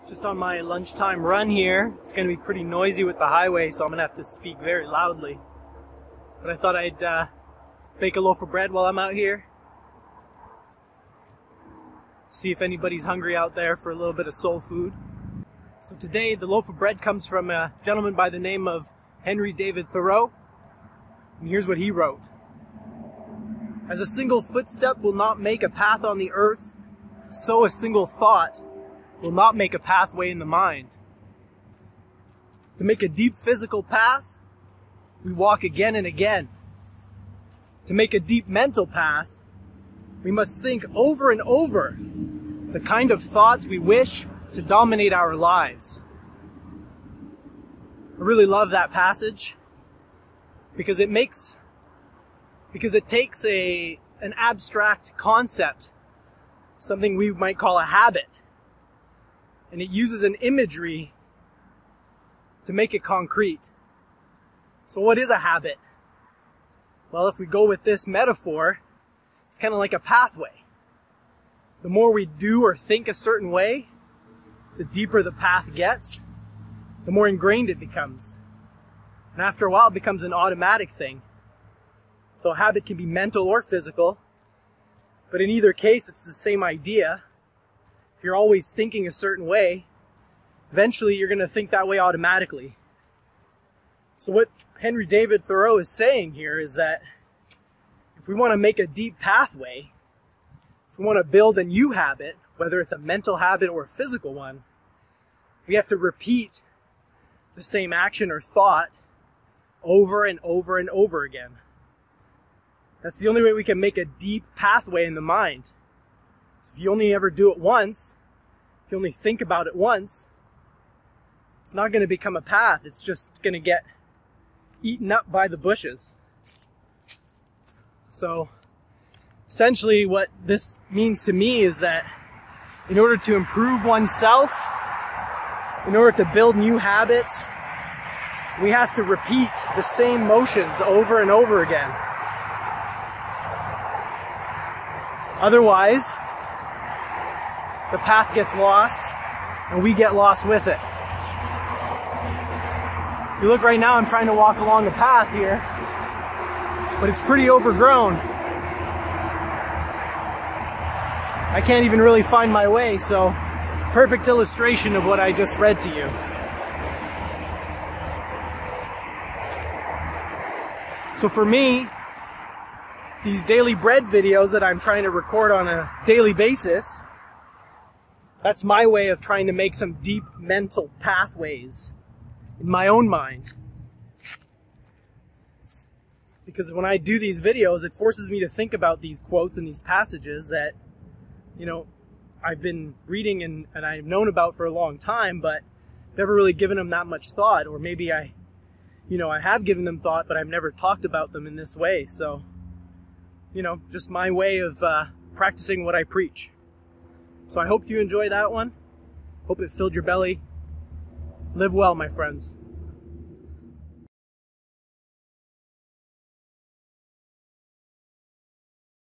Just on my lunchtime run here. It's going to be pretty noisy with the highway, so I'm going to have to speak very loudly. But I thought I'd bake a loaf of bread while I'm out here. See if anybody's hungry out there for a little bit of soul food. So today the loaf of bread comes from a gentleman by the name of David Thoreau. And here's what he wrote. As a single footstep will not make a path on the earth, so a single thought will not make a pathway in the mind. To make a deep physical path, we walk again and again. To make a deep mental path, we must think over and over the kind of thoughts we wish to dominate our lives. I really love that passage because it takes an abstract concept, something we might call a habit, and it uses an imagery to make it concrete. So what is a habit? Well, if we go with this metaphor, it's kind of like a pathway. The more we do or think a certain way, the deeper the path gets, the more ingrained it becomes. And after a while, it becomes an automatic thing. So a habit can be mental or physical, but in either case, it's the same idea. If you're always thinking a certain way, eventually you're going to think that way automatically. So what David Thoreau is saying here is that if we want to make a deep pathway, if we want to build a new habit, whether it's a mental habit or a physical one, we have to repeat the same action or thought over and over and over again. That's the only way we can make a deep pathway in the mind. If you only ever do it once, if you only think about it once, it's not going to become a path. It's just going to get eaten up by the bushes. So essentially what this means to me is that in order to improve oneself, in order to build new habits, we have to repeat the same motions over and over again. Otherwise, the path gets lost and we get lost with it. If you look right now, I'm trying to walk along a path here, but it's pretty overgrown. I can't even really find my way, so perfect illustration of what I just read to you. So for me, these daily bread videos that I'm trying to record on a daily basis, that's my way of trying to make some deep mental pathways in my own mind. Because when I do these videos, it forces me to think about these quotes and these passages that, I've been reading and I've known about for a long time, but never really given them that much thought. Or maybe I have given them thought, but I've never talked about them in this way. So, just my way of practicing what I preach. So I hope you enjoy that one. Hope it filled your belly. Live well, my friends.